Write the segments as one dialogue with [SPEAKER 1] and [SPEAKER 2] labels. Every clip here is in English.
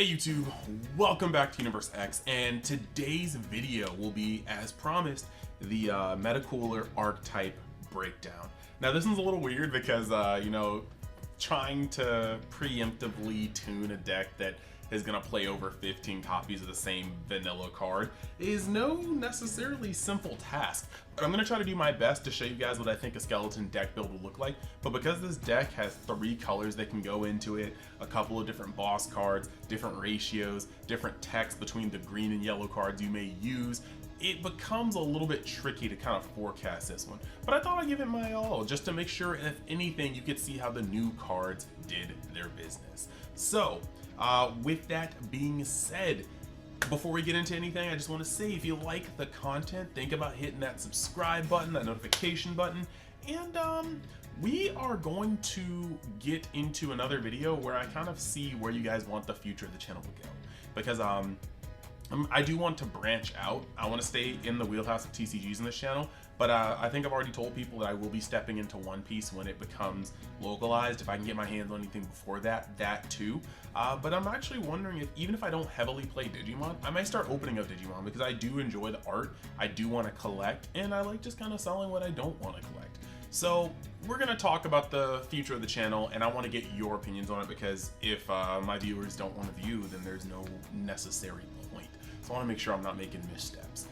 [SPEAKER 1] Hey YouTube, welcome back to Universe X, and today's video will be, as promised, the Metacooler archetype breakdown. Now this one's a little weird because, trying to preemptively tune a deck that is going to play over 15 copies of the same vanilla card is no necessarily simple task. But I'm going to try to do my best to show you guys what I think a skeleton deck build will look like. But because this deck has 3 colors that can go into it, a couple of different boss cards, different ratios, different text between the green and yellow cards you may use, it becomes a little bit tricky to kind of forecast this one. But I thought I'd give it my all, just to make sure, if anything, you could see how the new cards did their business. So, with that being said, before we get into anything, I just want to say, if you like the content, think about hitting that subscribe button, that notification button, and we are going to get into another video where I kind of see where you guys want the future of the channel to go. Because I do want to branch out. I want to stay in the wheelhouse of TCGs in this channel, but I think I've already told people that I will be stepping into One Piece when it becomes localized. If I can get my hands on anything before that, that too. But I'm actually wondering if, even if I don't heavily play Digimon, I might start opening up Digimon because I do enjoy the art, I do want to collect, and I like just kind of selling what I don't want to collect. So we're going to talk about the future of the channel, and I want to get your opinions on it, because if my viewers don't want to view, then there's no necessary point. So I want to make sure I'm not making missteps.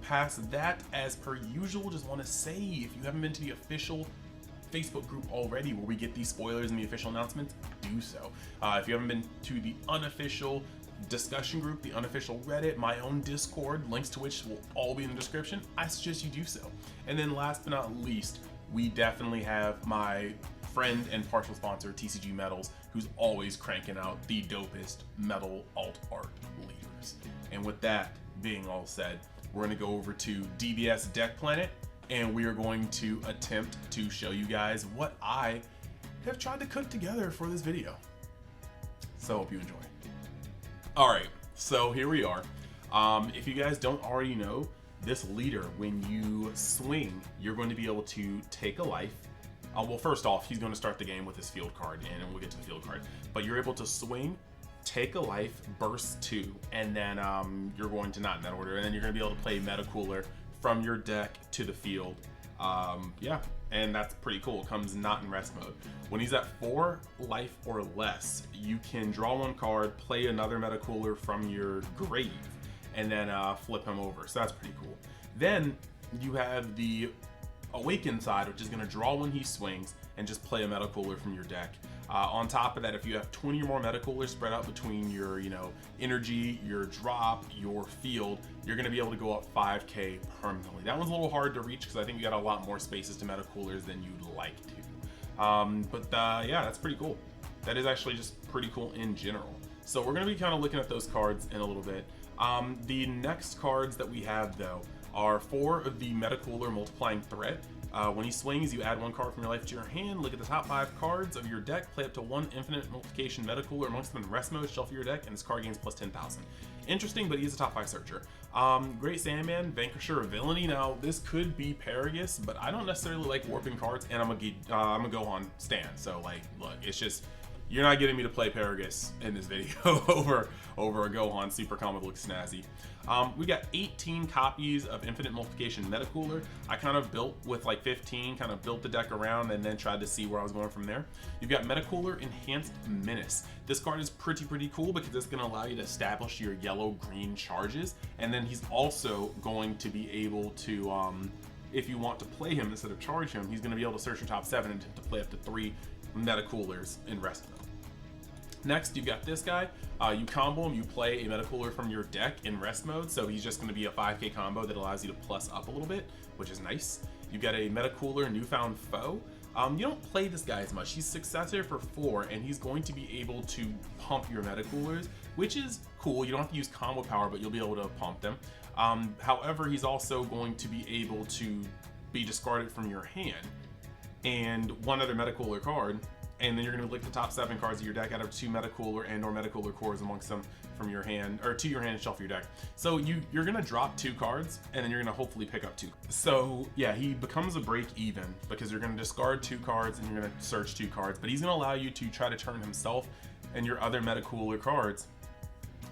[SPEAKER 1] Past that, as per usual, just want to say, if you haven't been to the official Facebook group already, where we get these spoilers and the official announcements, do so. If you haven't been to the unofficial discussion group, the unofficial Reddit, my own Discord, links to which will all be in the description, I suggest you do so. And then last but not least, we definitely have my friend and partial sponsor, TCGMetalZ, who's always cranking out the dopest metal alt art leaders. And with that being all said, we're going to go over to DBS Deck Planet, and we are going to attempt to show you guys what I have tried to cook together for this video. So hope you enjoy. Alright, so here we are. If you guys don't already know, this leader, when you swing, you're going to be able to take a life. Well, first off, he's going to start the game with his field card, and we'll get to the field card. But you're able to swing, take a life, burst 2, and then you're going to, not in that order, and then you're going to be able to play Metacooler from your deck to the field. Yeah, and that's pretty cool. It comes not in rest mode. When he's at 4 life or less, you can draw 1 card, play another Metacooler from your grave, and then flip him over. So that's pretty cool. Then you have the Awaken side, which is going to draw when he swings and just play a Metacooler from your deck. On top of that, if you have 20 or more Metacoolers spread out between your energy, your drop, your field, you're going to be able to go up 5k permanently. That one's a little hard to reach because I think you got a lot more spaces to Metacoolers than you'd like to. Yeah, that's pretty cool. That is actually just pretty cool in general. So we're going to be kind of looking at those cards in a little bit. The next cards that we have, though, are 4 of the Metacooler Multiplying Threat. When he swings, you add 1 card from your life to your hand, look at the top 5 cards of your deck, play up to 1 infinite multiplication Metacooler amongst them in rest mode, shuffle your deck, and this card gains plus 10,000. Interesting, but he is a top 5 searcher. Great Sandman, Vanquisher of Villainy. Now, this could be Paragus, but I don't necessarily like warping cards, and I'm a Gohan stan. So, like, look, it's just, you're not getting me to play Paragus in this video over a Gohan super comic book snazzy. We got 18 copies of Infinite Multiplication Metacooler. I kind of built with like 15, kind of built the deck around and then tried to see where I was going from there. You've got Metacooler Enhanced Menace. This card is pretty cool because it's going to allow you to establish your yellow-green charges, and then he's also going to be able to, if you want to play him instead of charge him, he's going to be able to search your top 7 and attempt to play up to 3 Metacoolers in rest mode. Next, you've got this guy. You combo him, you play a Metacooler from your deck in rest mode, so he's just going to be a 5k combo that allows you to plus up a little bit, which is nice. You've got a Metacooler Newfound Foe. You don't play this guy as much. He's Successor for 4, and he's going to be able to pump your Metacoolers, which is cool. You don't have to use combo power, but you'll be able to pump them. However, he's also going to be able to be discarded from your hand, and 1 other Metacooler card, and then you're going to lick the top 7 cards of your deck out of 2 Metacooler and or Metacooler cores amongst them from your hand, or to your hand and shuffle your deck. So you're going to drop 2 cards, and then you're going to hopefully pick up 2. So yeah, he becomes a break even because you're going to discard 2 cards and you're going to search 2 cards, but he's going to allow you to try to turn himself and your other Metacooler cards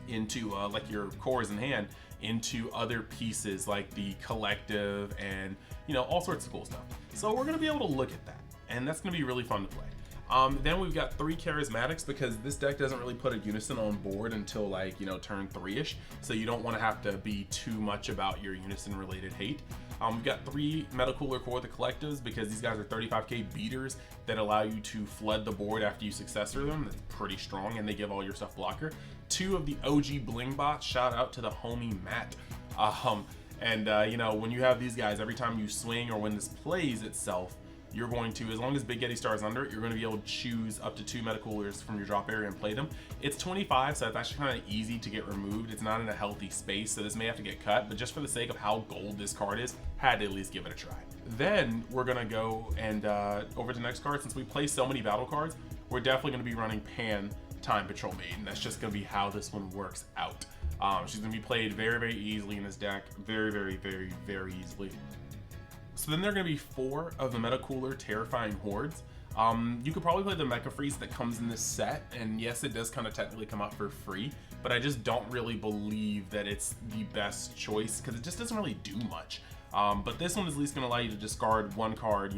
[SPEAKER 1] into like your cores in hand into other pieces like the collective and all sorts of cool stuff. So we're gonna be able to look at that, and that's gonna be really fun to play. Then we've got 3 charismatics because this deck doesn't really put a unison on board until like turn 3ish, so you don't want to have to be too much about your unison related hate. We've got 3 Metacooler core with the collectives because these guys are 35k beaters that allow you to flood the board after you successor them. That's pretty strong, and they give all your stuff blocker. 2 of the OG bling bots, shout out to the homie Matt. When you have these guys, every time you swing or when this plays itself, you're going to, as long as Big Yeti Star is under it, you're going to be able to choose up to 2 Metacoolers from your drop area and play them. It's 25, so it's actually kind of easy to get removed. It's not in a healthy space, so this may have to get cut, but just for the sake of how gold this card is, had to at least give it a try. Then we're going to go and over to the next card. Since we play so many battle cards, we're definitely going to be running Pan Time Patrol Maiden. That's just going to be how this one works out. She's going to be played very, very easily in this deck. Very, very, very, very easily. So then there are going to be 4 of the Metacooler Terrifying Hordes. You could probably play the Mecha Freeze that comes in this set, and yes, it does kind of technically come out for free, but I just don't really believe that it's the best choice because it just doesn't really do much. But this one is at least going to allow you to discard 1 card,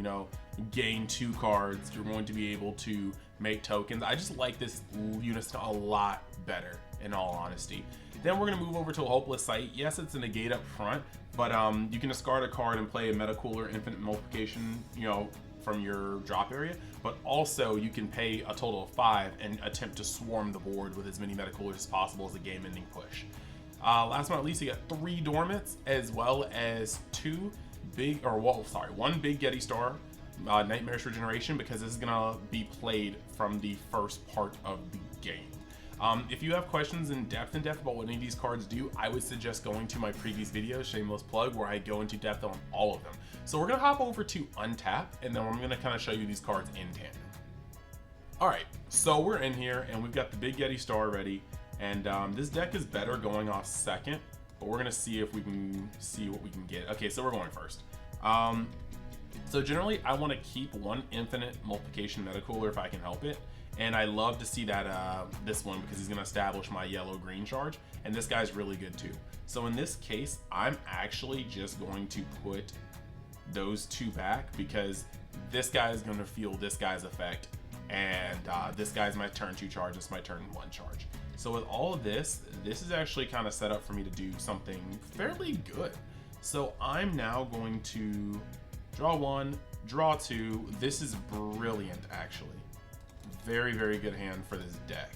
[SPEAKER 1] gain 2 cards. You're going to be able to make tokens. I just like this unison a lot better, in all honesty. Then we're going to move over to a Hopeless Sight. Yes, it's a negate up front, but you can discard a card and play a Metacooler Infinite Multiplication, from your drop area, but also you can pay a total of 5 and attempt to swarm the board with as many Metacoolers as possible as a game-ending push. Last but not least, you got 3 Dormants as well as 1 Big Yeti Star Nightmarish Regeneration, because this is gonna be played from the first part of the game. If you have questions in depth about what any of these cards do, I would suggest going to my previous video, shameless plug, where I go into depth on all of them. So we're gonna hop over to Untap, and then I'm gonna kind of show you these cards in tandem. All right, so we're in here, and we've got the Big Yeti Star ready, and this deck is better going off second, but we're gonna see if we can see what we can get. Okay, so we're going first. So generally, I want to keep 1 Infinite Multiplication Metacooler if I can help it. And I love to see that this one, because he's going to establish my yellow-green charge, and this guy's really good too. So in this case, I'm actually just going to put those 2 back, because this guy is going to feel this guy's effect, and this guy's my turn 2 charge, this is my turn 1 charge. So with all of this, this is actually kind of set up for me to do something fairly good. So I'm now going to draw 1, draw 2. This is brilliant, actually. Very, very good hand for this deck.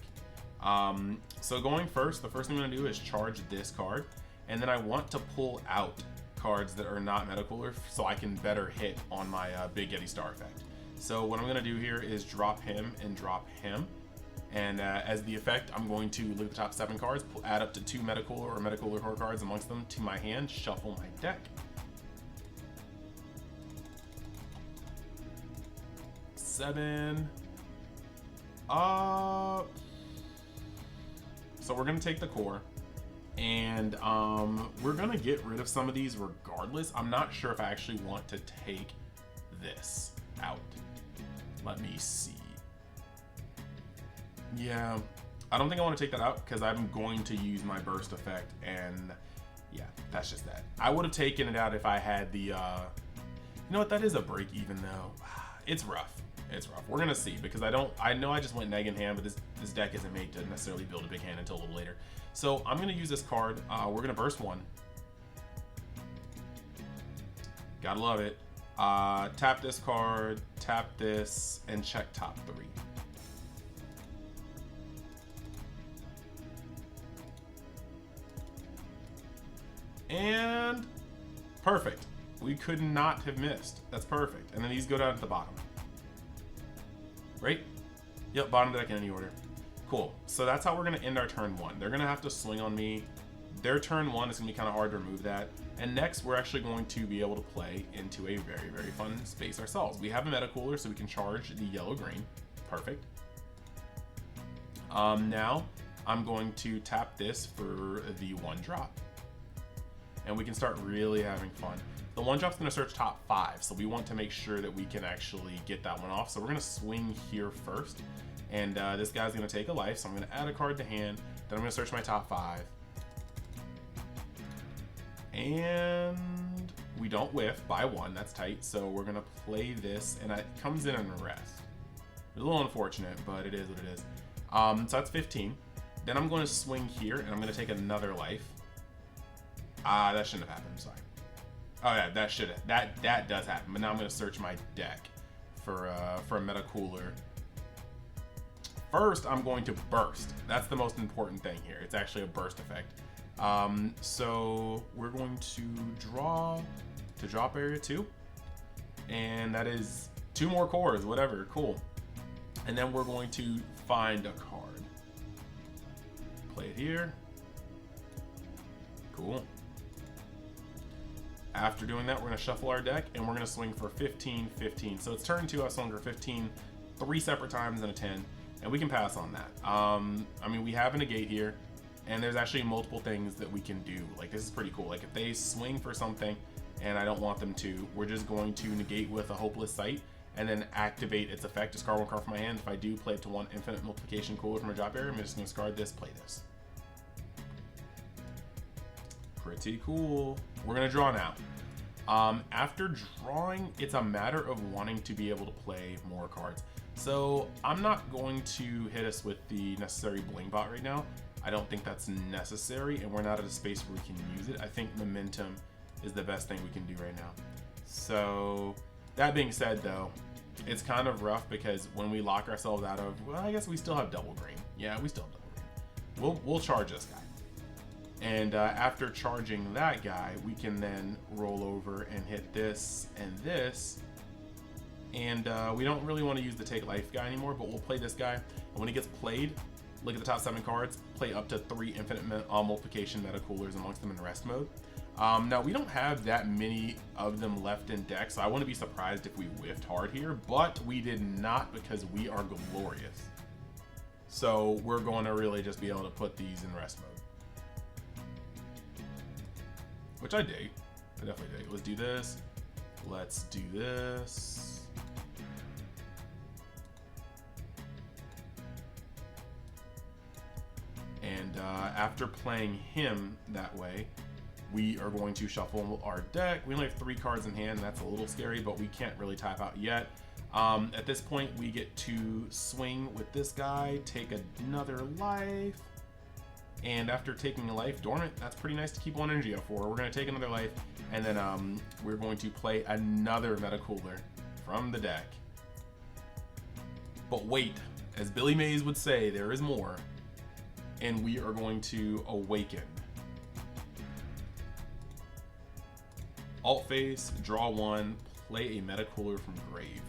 [SPEAKER 1] So going first, the first thing I'm going to do is charge this card, and then I want to pull out cards that are not Metacooler so I can better hit on my Big Yeti Star effect. So what I'm going to do here is drop him and drop him, and as the effect, I'm going to look at the top 7 cards, add up to 2 Metacooler or Metacooler core cards amongst them to my hand, shuffle my deck. 7. So we're gonna take the core, and we're gonna get rid of some of these regardless. I'm not sure if I actually want to take this out. Let me see. Yeah, I don't think I want to take that out because I'm going to use my burst effect, and yeah, that's just that. I would have taken it out if I had the you know what, that is a break even though. It's rough. It's rough. We're gonna see, because I know I just went neg in hand, but this deck isn't made to necessarily build a big hand until a little later. So I'm gonna use this card. We're gonna burst 1. Gotta love it. Tap this card, tap this, and check top 3. And perfect. We could not have missed. That's perfect. And then these go down to the bottom. Right? Yep, bottom deck in any order. Cool. So that's how we're going to end our turn 1. They're going to have to swing on me. Their turn 1 is going to be kind of hard to remove that. And next, we're actually going to be able to play into a very, very fun space ourselves. We have a Metacooler, so we can charge the yellow-green. Perfect. Now, I'm going to tap this for the 1 drop. And we can start really having fun. the one drop's gonna search top 5, so we want to make sure that we can actually get that one off. So we're gonna swing here first, and this guy's gonna take a life, so I'm gonna add a card to hand, then I'm gonna search my top 5. And we don't whiff by 1, that's tight, so we're gonna play this, and it comes in and rest. It's a little unfortunate, but it is what it is. So that's 15. Then I'm gonna swing here, and I'm gonna take another life. That shouldn't have happened, sorry. Oh yeah, that does happen, but now I'm gonna search my deck for a meta cooler. First, I'm going to burst. That's the most important thing here. It's actually a burst effect. So we're going to draw to drop area 2, and that is 2 more cores, whatever, cool. And then we're going to find a card. Play it here. Cool. After doing that, we're gonna shuffle our deck, and we're gonna swing for 15, 15. So it's turn 2, I swung for 15, 3 separate times and a 10, and we can pass on that. I mean, we have a negate here, and there's actually multiple things that we can do. Like, this is pretty cool. Like, if they swing for something and I don't want them to, we're just going to negate with a Hopeless Sight and then activate its effect. Discard 1 card from my hand. If I do, play it to 1 infinite multiplication cooler from a drop area. I'm just gonna discard this, play this. Pretty cool. We're gonna draw now. After drawing, it's a matter of wanting to be able to play more cards. So I'm not going to hit us with the necessary bling bot right now. I don't think that's necessary, and we're not at a space where we can use it. I think momentum is the best thing we can do right now. So that being said, though, it's kind of rough because when we lock ourselves out of, well, I guess we still have double green. Yeah, we still have double green. We'll charge this guy. And after charging that guy, we can then roll over and hit this and this. And we don't really want to use the take life guy anymore, but we'll play this guy. And when he gets played, look at the top 7 cards, play up to 3 infinite multiplication meta coolers amongst them in rest mode. Now, we don't have that many of them left in deck, so I wouldn't be surprised if we whiffed hard here, but we did not because we are glorious. So we're going to really just be able to put these in rest mode. Which I dig. I definitely dig. Let's do this. Let's do this. And after playing him that way, we are going to shuffle our deck. We only have 3 cards in hand. That's a little scary, but we can't really tap out yet. At this point, we get to swing with this guy, take another life. And after taking a life dormant, that's pretty nice to keep 1 energy up for. We're going to take another life, and then we're going to play another meta cooler from the deck. But wait, as Billy Mays would say, there is more. And we are going to awaken. Alt face, draw 1, play a meta cooler from grave.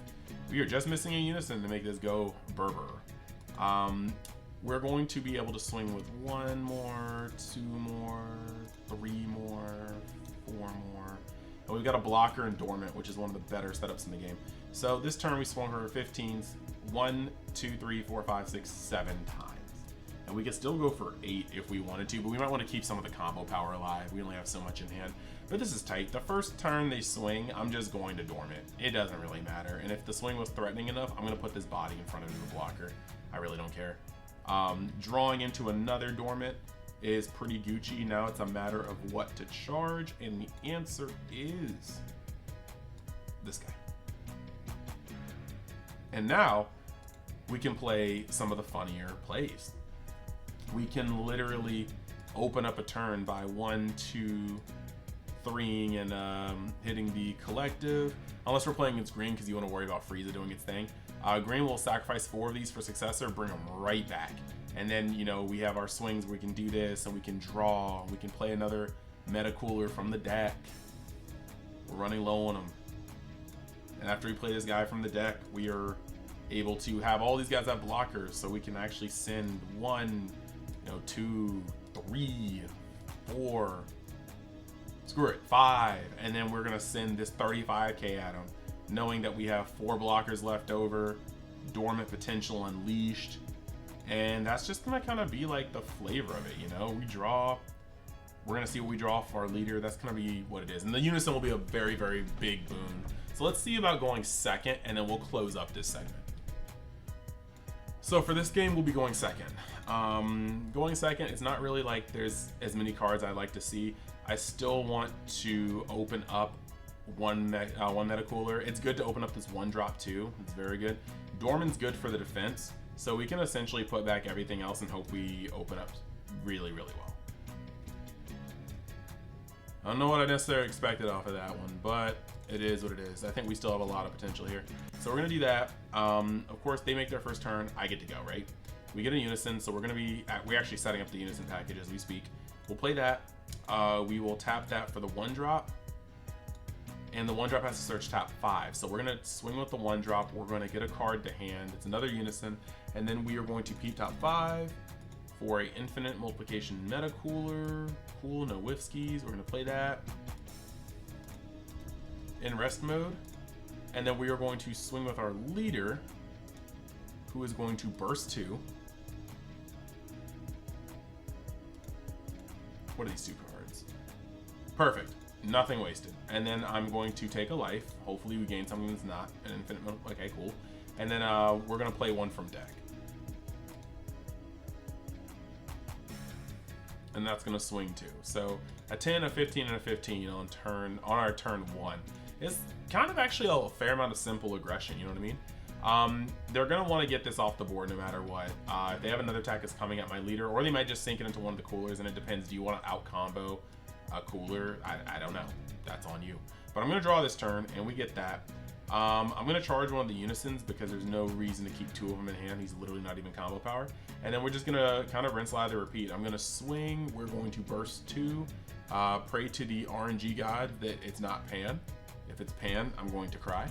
[SPEAKER 1] We are just missing a unison to make this go Berber. We're going to be able to swing with 1 more, 2 more, 3 more, 4 more. And we've got a blocker and dormant, which is one of the better setups in the game. So this turn we swung for 15s, 1, 2, 3, 4, 5, 6, 7 times. And we could still go for 8 if we wanted to, but we might want to keep some of the combo power alive. We only have so much in hand. But this is tight. The first turn they swing, I'm just going to dormant. It doesn't really matter. And if the swing was threatening enough, I'm going to put this body in front of the blocker. I really don't care. Drawing into another dormant is pretty Gucci. Now it's a matter of what to charge, and the answer is this guy. And now we can play some of the funnier plays. We can literally open up a turn by 1, 2, 3 and hitting the collective, unless we're playing against green because you want to worry about Frieza doing its thing. Green will sacrifice 4 of these for successor, bring them right back. And then, you know, we have our swings where we can do this and we can draw. We can play another meta cooler from the deck. We're running low on them. And after we play this guy from the deck, we are able to have all these guys have blockers, so we can actually send 1, 2, 3, 4, screw it, 5. And then we're going to send this 35k at him, knowing that we have 4 blockers left over, dormant potential unleashed, and that's just gonna kind of be like the flavor of it. We draw, We're gonna see what we draw for our leader. That's gonna be what it is. And the unison will be a very, very big boon. So let's see about going second, and then we'll close up this segment. So for this game, we'll be going second. Going second, it's not really like there's as many cards I'd like to see. I still want to open up one meta cooler. It's good to open up this 1-drop too. It's very good. Dorman's good for the defense, so we can essentially put back everything else and hope we open up really, really well. I don't know what I necessarily expected off of that one, but it is what it is. I think we still have a lot of potential here. So we're gonna do that. Of course, they make their first turn. I get to go, right? We get a unison, so we're actually setting up the unison package as we speak. We'll play that. We will tap that for the 1-drop. And the 1-drop has to search top 5. So we're gonna swing with the 1-drop. We're gonna get a card to hand. It's another unison. And then we are going to peep top 5 for a infinite multiplication meta cooler. Cool, no whiff skis. We're gonna play that in rest mode. And then we are going to swing with our leader, who is going to burst 2. What are these 2 cards? Perfect. Nothing wasted. And then I'm going to take a life. Hopefully we gain something that's not an infinite. Okay, cool. And then we're going to play 1 from deck. And that's going to swing 2. So a 10, a 15, and a 15 on our turn 1. It's kind of actually a fair amount of simple aggression, you know what I mean? They're going to want to get this off the board no matter what. If they have another attack that's coming at my leader, or they might just sink it into one of the coolers, and it depends. Do you want to out-combo a cooler? I don't know. That's on you. But I'm going to draw this turn, and we get that. I'm going to charge one of the unisons because there's no reason to keep 2 of them in hand. He's literally not even combo power. And then we're just going to kind of rinse, lather, repeat. I'm going to swing. We're going to burst 2. Pray to the RNG god that it's not Pan. If it's Pan, I'm going to cry.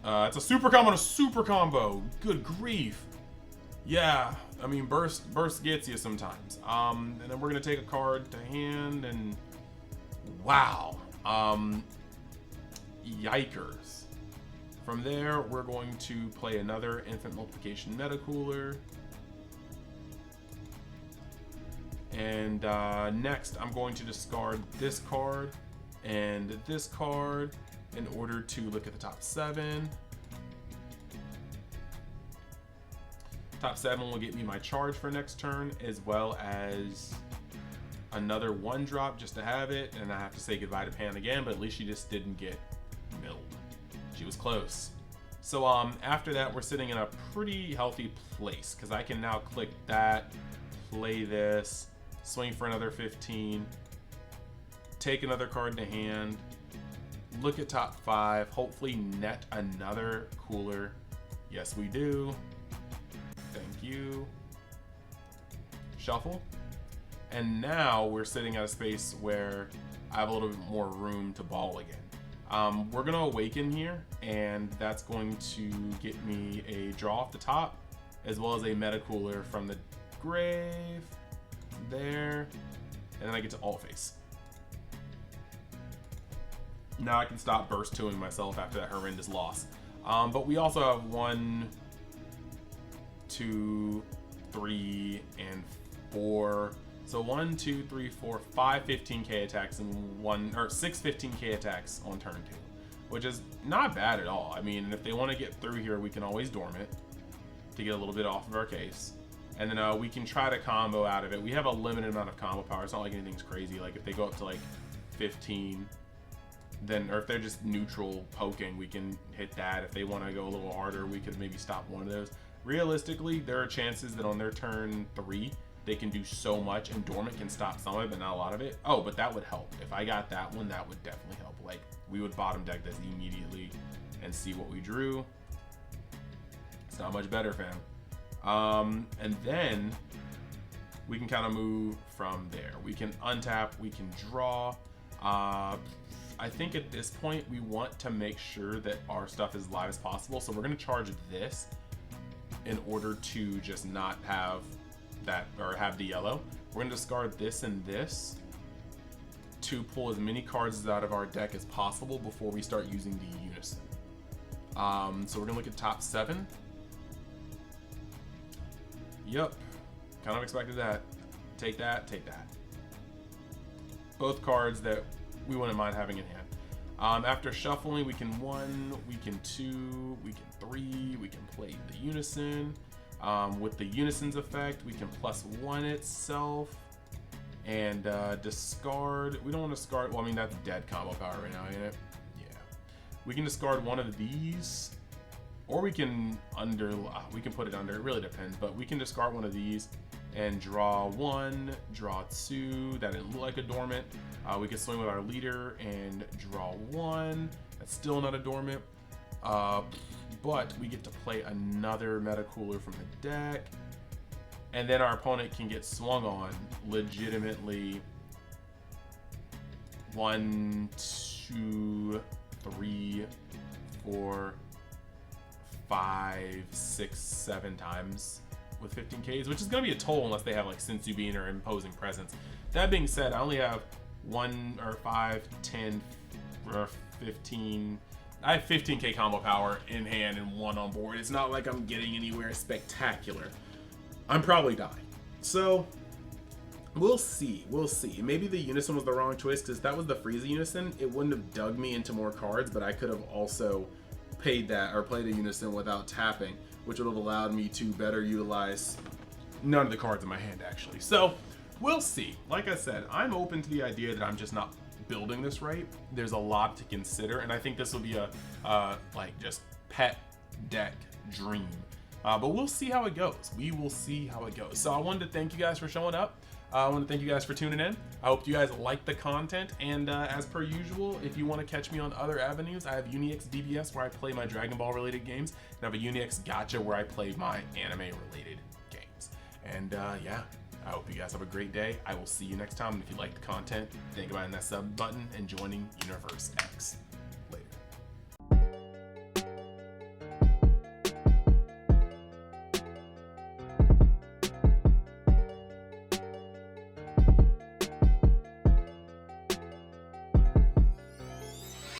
[SPEAKER 1] It's a super combo and a super combo. Good grief. Yeah, I mean, burst gets you sometimes. And then we're gonna take a card to hand, and wow. Yikers. From there, we're going to play another infinite multiplication meta cooler. And next, I'm going to discard this card and this card in order to look at the top 7. Top 7 will get me my charge for next turn, as well as another 1-drop just to have it. And I have to say goodbye to Pan again, but at least she just didn't get milled. She was close. So after that, we're sitting in a pretty healthy place because I can now click that, play this, swing for another 15, take another card to hand, look at top 5, hopefully net another cooler. Yes, we do. Thank you. Shuffle. And now we're sitting at a space where I have a little bit more room to ball again. We're going to awaken here, and that's going to get me a draw off the top, as well as a meta cooler from the grave. There. And then I get to alt face. Now I can stop burst 2ing myself after that horrendous loss. But we also have 1, 2, 3, and 4. So 1, 2, 3, 4, 5 15k attacks and 6 15k attacks on turn 2, which is not bad at all. I mean, if they want to get through here, we can always dorm it to get a little bit off of our case. And then we can try to combo out of it. We have a limited amount of combo power. It's not like anything's crazy. Like if they go up to like 15, then, or if they're just neutral poking, we can hit that. If they want to go a little harder, we could maybe stop one of those. Realistically, there are chances that on their turn 3, they can do so much, and Dormant can stop some of it, but not a lot of it. Oh, but that would help. If I got that one, that would definitely help. Like, we would bottom deck this immediately and see what we drew. It's not much better, fam. And then we can kind of move from there. We can untap, we can draw. I think at this point we want to make sure that our stuff is live as possible. So we're going to charge this in order to just not have that, or have the yellow. We're going to discard this and this to pull as many cards out of our deck as possible before we start using the unison. So we're going to look at top 7. Yep, kind of expected that. Take that, take that. both cards that we wouldn't mind having in hand. After shuffling, we can 1, we can 2, we can 3, we can play the Unison. With the Unison's effect, we can +1 itself and discard. We don't want to discard, well, I mean, that's dead combo power right now, ain't it? Yeah. We can discard one of these, or we can we can put it under, it really depends, but we can discard one of these and draw 1, draw 2. That didn't look like a dormant. We can swing with our leader and draw 1. That's still not a dormant. But we get to play another Metacooler from the deck. And then our opponent can get swung on legitimately 1, 2, 3, 4, 5, 6, 7 times with 15Ks, which is going to be a toll unless they have like Sensu Bean or Imposing Presence. That being said, I only have 1 or 5, 10, or 15. I have 15K combo power in hand and 1 on board. It's not like I'm getting anywhere spectacular. I'm probably dying. So we'll see. We'll see. Maybe the Unison was the wrong choice, because that was the Frieza Unison. It wouldn't have dug me into more cards, but I could have also paid that or played a Unison without tapping, which would have allowed me to better utilize none of the cards in my hand, actually. So we'll see. Like I said, I'm open to the idea that I'm just not building this right. There's a lot to consider, and I think this will be a like just pet deck dream. But we'll see how it goes. We will see how it goes. So I wanted to thank you guys for showing up. I want to thank you guys for tuning in. I hope you guys like the content, and as per usual, if you want to catch me on other avenues, I have UniX DBS where I play my Dragon Ball related games, and I have a UniX Gacha where I play my anime related games. And yeah, I hope you guys have a great day. I will see you next time. And if you like the content, think about hitting that sub button and joining Universe X.